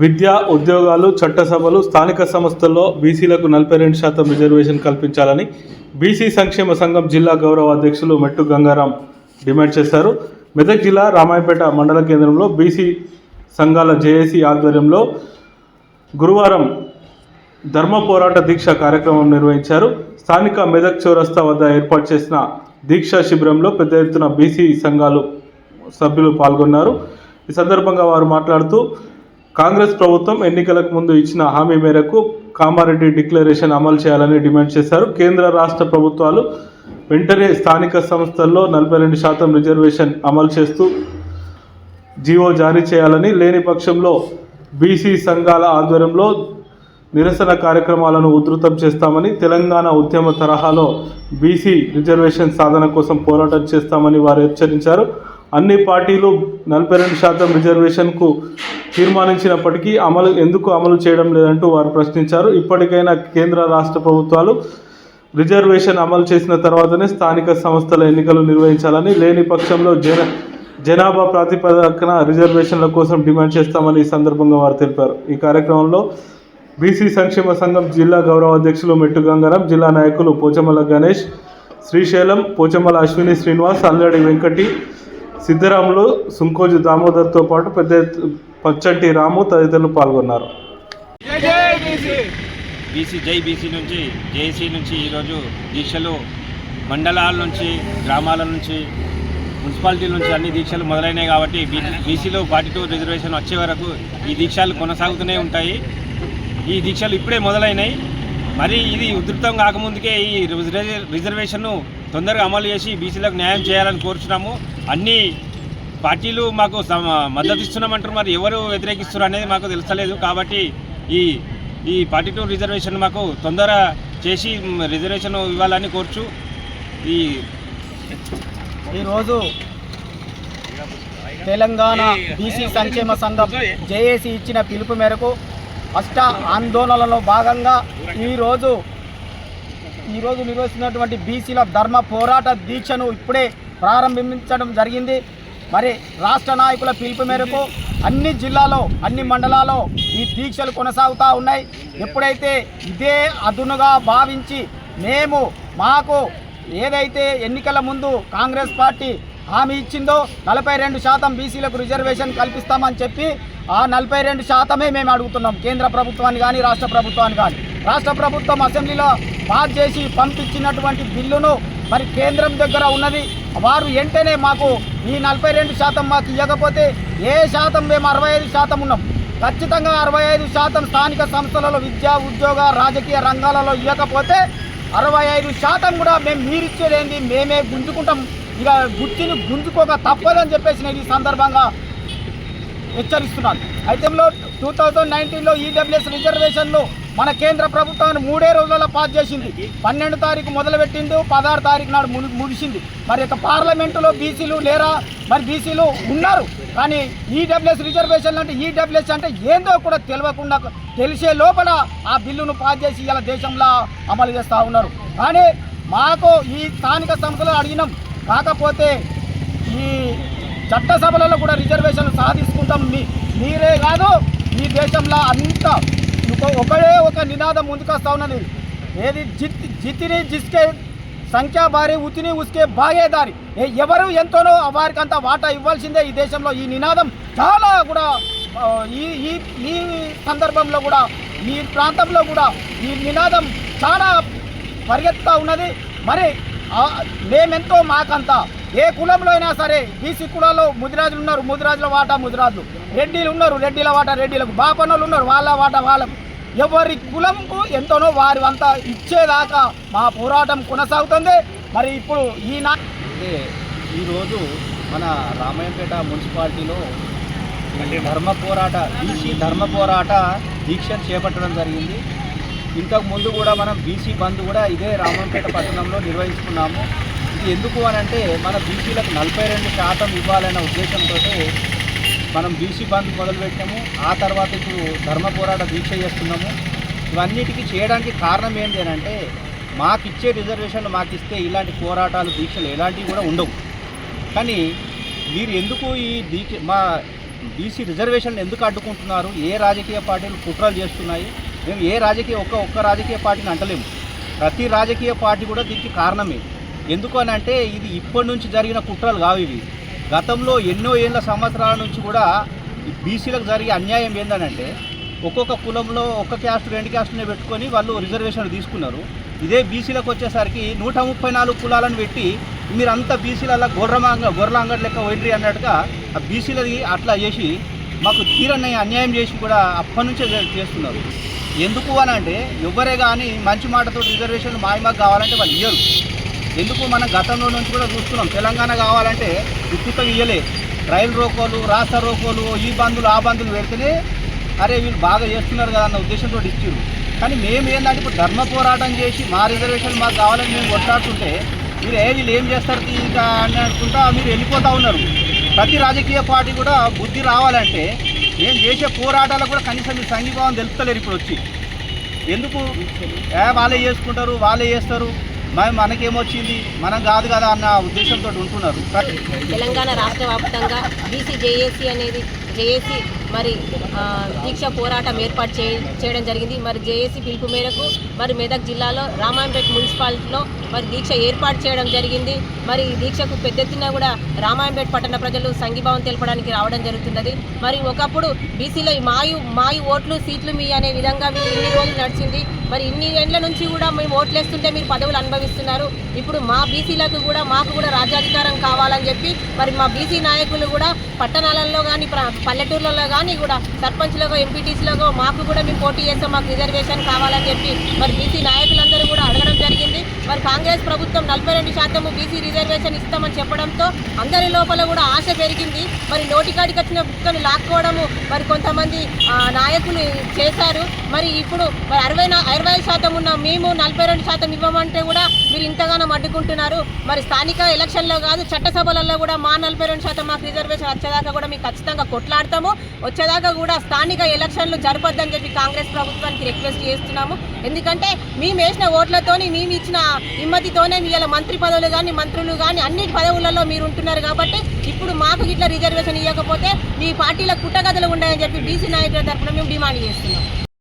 విద్య, ఉద్యోగాలు, చట్టసభలు, స్థానిక సంస్థల్లో బీసీలకు 42% రిజర్వేషన్ కల్పించాలని బీసీ సంక్షేమ సంఘం జిల్లా గౌరవ అధ్యక్షులు మెట్టు గంగారాం డిమాండ్ చేశారు. మెదక్ జిల్లా రామాయపేట మండల కేంద్రంలో బీసీ సంఘాల జేఏసీ ఆధ్వర్యంలో గురువారం ధర్మ పోరాట దీక్ష కార్యక్రమం నిర్వహించారు. స్థానిక మెదక్ చౌరస్తా వద్ద ఏర్పాటు చేసిన దీక్షా శిబిరంలో పెద్ద ఎత్తున బీసీ సంఘాలు సభ్యులు పాల్గొన్నారు. ఈ సందర్భంగా వారు మాట్లాడుతూ కాంగ్రెస్ ప్రభుత్వం ఎన్నికలకు ముందు ఇచ్చిన హామీ మేరకు కామారెడ్డి డిక్లరేషన్ అమలు చేయాలని డిమాండ్ చేశారు. కేంద్ర రాష్ట్ర ప్రభుత్వాలు వెంటనే స్థానిక సంస్థల్లో 42% రిజర్వేషన్ అమలు చేస్తూ జీవో జారీ చేయాలని, లేని పక్షంలో బీసీ సంఘాల ఆధ్వర్యంలో నిరసన కార్యక్రమాలను ఉధృతం చేస్తామని, తెలంగాణ ఉద్యమ తరహాలో బీసీ రిజర్వేషన్ సాధన కోసం పోరాటం చేస్తామని వారు హెచ్చరించారు. అన్ని పార్టీలు 42% రిజర్వేషన్కు తీర్మానించినప్పటికీ ఎందుకు అమలు చేయడం లేదంటూ వారు ప్రశ్నించారు. ఇప్పటికైనా కేంద్ర రాష్ట్ర ప్రభుత్వాలు రిజర్వేషన్ అమలు చేసిన తర్వాతనే స్థానిక సంస్థల ఎన్నికలు నిర్వహించాలని, లేని పక్షంలో జనాభా ప్రాతిపదికన రిజర్వేషన్ల కోసం డిమాండ్ చేస్తామని ఈ సందర్భంగా వారు తెలిపారు. ఈ కార్యక్రమంలో బీసీ సంక్షేమ సంఘం జిల్లా గౌరవ అధ్యక్షులు మెట్టు గంగారాం, జిల్లా నాయకులు పోచమల గణేష్, శ్రీశైలం, పోచమల అశ్విని శ్రీనివాస్, అల్లడి వెంకటి, సిద్ధరాములు, సుంకోజు దామోదర్తో పాటు పచ్చంటి రాము తదితరులు పాల్గొన్నారు. బీసీ నుంచి జేఏసీ నుంచి ఈరోజు దీక్షలు మండలాల నుంచి, గ్రామాల నుంచి, మున్సిపాలిటీల నుంచి అన్ని దీక్షలు మొదలైనాయి. కాబట్టి బీసీలో 42 రిజర్వేషన్ వచ్చే వరకు ఈ దీక్షలు కొనసాగుతూనే ఉంటాయి. ఈ దీక్షలు ఇప్పుడే మొదలైనాయి. మరి ఇది ఉధృతం కాకముందుకే ఈ రిజర్వేషన్ను తొందరగా అమలు చేసి బీసీలకు న్యాయం చేయాలని కోరుచున్నాము. అన్ని పార్టీలు మాకు మద్దతు ఇస్తున్నామంటారు, మరి ఎవరు వ్యతిరేకిస్తున్నారు అనేది మాకు తెలుస్తలేదు. కాబట్టి ఈ 42 రిజర్వేషన్ మాకు తొందర చేసి రిజర్వేషన్ ఇవ్వాలని కోరుచు. ఈరోజు తెలంగాణ బీసీ సంక్షేమ సంఘం జేఏసీ ఇచ్చిన పిలుపు మేరకు అష్ట ఆందోళనలో భాగంగా ఈరోజు నిర్వహిస్తున్నటువంటి బీసీల ధర్మ పోరాట దీక్షను ఇప్పుడే ప్రారంభించడం జరిగింది. మరి రాష్ట్ర నాయకుల పిలుపు మేరకు అన్ని జిల్లాలో, అన్ని మండలాల్లో ఈ దీక్షలు కొనసాగుతూ ఉన్నాయి. ఎప్పుడైతే ఇదే అదునుగా భావించి మాకు ఏదైతే ఎన్నికల ముందు కాంగ్రెస్ పార్టీ హామీ ఇచ్చిందో 42% బీసీలకు రిజర్వేషన్ కల్పిస్తామని చెప్పి ఆ 42% మేము అడుగుతున్నాం కేంద్ర ప్రభుత్వాన్ని కానీ రాష్ట్ర ప్రభుత్వాన్ని కానీ. రాష్ట్ర ప్రభుత్వం అసెంబ్లీలో పాస్ చేసి పంపించినటువంటి బిల్లును మరి కేంద్రం దగ్గర ఉన్నది. వారు వెంటనే మాకు ఈ 42% మాకు ఇవ్వకపోతే ఏ శాతం మేము 65% ఉన్నాం, ఖచ్చితంగా 65% స్థానిక సంస్థలలో విద్యా, ఉద్యోగ, రాజకీయ రంగాలలో ఇవ్వకపోతే 65% కూడా మేము మీరిచ్చేదేంది, మేమే గుంజుకుంటాం, ఇక గుర్తిని గుంజుకోక తప్పదని చెప్పేసి ఈ సందర్భంగా హెచ్చరిస్తున్నాను. అయితే 2019లో ఈడబ్ల్యూఎస్ రిజర్వేషన్లు మన కేంద్ర ప్రభుత్వాన్ని 3 రోజులలో పాస్ చేసింది. 12 తారీఖు మొదలుపెట్టింది, 16 తారీఖు నాడు ముగిసింది. మరి ఇక పార్లమెంటులో బీసీలు లేరా? మరి బీసీలు ఉన్నారు, కానీ ఈడబ్ల్యూఎస్ రిజర్వేషన్లు అంటే ఈడబ్ల్యూఎస్ అంటే ఏందో కూడా తెలియకుండా తెలిసే లోపల ఆ బిల్లును పాస్ చేసి ఇలా దేశంలో అమలు చేస్తూ ఉన్నారు. కానీ మాకు ఈ స్థానిక సంస్థలు అడిగినాం, కాకపోతే ఈ చట్టసభలలో కూడా రిజర్వేషన్లు సాధించుకుంటాం. మీరే కాదు, ఈ దేశంలో అంతా ఒక నినాదం ముందుకొస్తా ఉన్నది. ఏది జితిని జిస్కే సంఖ్యా భారీ, ఉతిని ఉస్కే భాగేదారి. ఎవరు ఎంతోనో వారికి అంత వాటా ఇవ్వాల్సిందే ఈ దేశంలో. ఈ నినాదం చాలా కూడా ఈ సందర్భంలో కూడా, ఈ ప్రాంతంలో కూడా ఈ నినాదం చాలా పరిగెత్తుతూ ఉన్నది. మరి మేమెంతో మాకంతా ఏ కులంలో అయినా సరే, బీసీ కులాల్లో ముదిరాజులు ఉన్నారు, ముదిరాజుల వాటా ముదిరాజులు, రెడ్డిలు ఉన్నారు, రెడ్డిల వాటా రెడ్డిలకు, బాపన్నలు ఉన్నారు, వాళ్ళ వాటా వాళ్ళకు. ఎవరి కులంకు ఎంతనో వారి అంతా ఇచ్చేదాకా మా పోరాటం కొనసాగుతుంది. మరి ఇప్పుడు ఈరోజు మన రామాయపేట మున్సిపాలిటీలో బీసీ ధర్మ పోరాట దీక్ష చేపట్టడం జరిగింది. ఇంతకు ముందు కూడా మనం బీసీ బంద్ కూడా ఇదే రామాయపేట పట్టణంలో నిర్వహించుకున్నాము. ఇది ఎందుకు అనంటే మన బీసీలకు 42% ఇవ్వాలనే ఉద్దేశంతో మనం బీసీ బంద్ మొదలుపెట్టాము. ఆ తర్వాత ఇప్పుడు ధర్మ పోరాట దీక్ష చేస్తున్నాము. ఇవన్నిటికీ చేయడానికి కారణం ఏంటి అని అంటే, మాకిచ్చే రిజర్వేషన్లు మాకిస్తే ఇలాంటి పోరాటాలు, దీక్షలు ఎలాంటివి కూడా ఉండవు. కానీ మీరు ఎందుకు ఈ దీక్ష బీసీ రిజర్వేషన్ ఎందుకు అడ్డుకుంటున్నారు, ఏ రాజకీయ పార్టీలు కుట్రలు చేస్తున్నాయి. మేము ఏ ఒక్క రాజకీయ పార్టీని అంటలేము. ప్రతి రాజకీయ పార్టీ కూడా దీనికి కారణమే. ఎందుకు అని అంటే ఇది ఇప్పటి నుంచి జరిగిన కుట్రలు కావు ఇవి. గతంలో ఎన్నో ఏళ్ళ సంవత్సరాల నుంచి కూడా ఈ బీసీలకు జరిగే అన్యాయం ఏంటంటే ఒక్కొక్క కులంలో ఒక్క క్యాస్ట్ 2 క్యాస్ట్నే పెట్టుకొని వాళ్ళు రిజర్వేషన్ తీసుకున్నారు. ఇదే బీసీలకు వచ్చేసరికి 134 కులాలను పెట్టి మీరంతా బీసీలలో గొర్రెల అంగడి లెక్క పోయిండ్రి అన్నట్టుగా ఆ బీసీలది అట్లా చేసి మాకు తీరని అన్యాయం చేసి కూడా అప్పటి నుంచే చేస్తున్నారు. ఎందుకు అని అంటే ఎవరే కానీ మంచి మాటతో రిజర్వేషన్ మాకు కావాలంటే వాళ్ళు ఇయ్యరు. ఎందుకు మనం గతంలో నుంచి కూడా చూస్తున్నాం. తెలంగాణ కావాలంటే ఉత్తుతం ఇయ్యలే. రైలు రోకోలు, రాష్ట్ర రోకోలు, ఈ బంధులు ఆ బంధులు పెడితేనే అరే వీళ్ళు బాగా చేస్తున్నారు కదా అన్న ఉద్దేశంతో ఇచ్చారు. కానీ మేము ఏంటంటే ఇప్పుడు ధర్మ పోరాటం చేసి మా రిజర్వేషన్ మాకు కావాలని మేము కొట్లాడుతుంటే మీరు వీళ్ళు ఏం చేస్తారు ఇంకా అని అనుకుంటా మీరు వెళ్ళిపోతూ ఉన్నారు. ప్రతి రాజకీయ పార్టీ కూడా బుద్ధి రావాలంటే మేము చేసే పోరాటాలకు కూడా కనీసం మీరు సంఘీభావం తెలుపుతలేరు. ఇప్పుడు వచ్చి ఎందుకు వాళ్ళే చేసుకుంటారు, వాళ్ళే చేస్తారు, మనకేమొచ్చింది, మనం కాదు కదా అన్న ఉద్దేశంతో ఉంటున్నారు. తెలంగాణ రాష్ట్ర వ్యాప్తంగా బీసీ జేఏసీ మరి దీక్ష పోరాటం ఏర్పాటు చేయడం జరిగింది. మరి జేఏసీ పిలుపు మేరకు మరి మెదక్ జిల్లాలో రామాయంపేట మున్సిపాలిటీలో మరి దీక్ష ఏర్పాటు చేయడం జరిగింది. మరి ఈ దీక్షకు పెద్ద ఎత్తున కూడా రామాయంపేట పట్టణ ప్రజలు సంఘీభావం తెలపడానికి రావడం జరుగుతున్నది. మరి ఒకప్పుడు బీసీలో మాయి ఓట్లు సీట్లు మీ అనే విధంగా మీరు ఇన్ని రోజులు నడిచింది. మరి ఇన్ని ఏళ్ల నుంచి కూడా మేము ఓట్లేస్తుంటే మీరు పదవులు అనుభవిస్తున్నారు. ఇప్పుడు మా బీసీలకు కూడా మాకు కూడా రాజ్యాధికారం కావాలని చెప్పి మరి మా బీసీ నాయకులు కూడా పట్టణాలలో కానీ పల్లెటూర్లలో కానీ కూడా సర్పంచ్లుగా ఎంపీటీసీలుగా మాకు కూడా మేము పోటీ చేస్తాం, మాకు రిజర్వేషన్ కావాలని చెప్పి మరి బీసీ నాయకులందరూ కూడా అడగడం జరిగింది. మరి కాంగ్రెస్ ప్రభుత్వం 42% బీసీ రిజర్వేషన్ ఇస్తామని చెప్పడంతో అందరి లోపల కూడా ఆశ పెరిగింది. మరి నోటికాడికి వచ్చిన బుక్కను లాక్కోవడము మరి కొంతమంది నాయకులు చేశారు. మరి ఇప్పుడు మరి 60% ఉన్న మేము 42% ఇవ్వమంటే కూడా మీరు ఇంతగానో అడ్డుకుంటున్నారు. మరి స్థానిక ఎలక్షన్లో కాదు చట్టసభలలో కూడా మా 42% మాకు రిజర్వేషన్ వచ్చేదాకా కూడా మీకు ఖచ్చితంగా కొట్లాడతాము. వచ్చేదాకా కూడా స్థానిక ఎలక్షన్లు జరపొద్దని చెప్పి కాంగ్రెస్ ప్రభుత్వానికి రిక్వెస్ట్ చేస్తున్నాము. ఎందుకంటే మేము వేసిన ఓట్లతోని మేము ఇచ్చిన హిమ్మతితోనే మీ ఇలా మంత్రి పదవులు కానీ మంత్రులు కానీ అన్ని పదవులలో మీరు ఉంటున్నారు. కాబట్టి ఇప్పుడు మాకు ఇట్లా రిజర్వేషన్ ఇవ్వకపోతే మీ పార్టీలో పుట్టగదలు ఉన్నాయని చెప్పి బీసీ నాయకుల తరఫున మేము డిమాండ్ చేస్తున్నాం.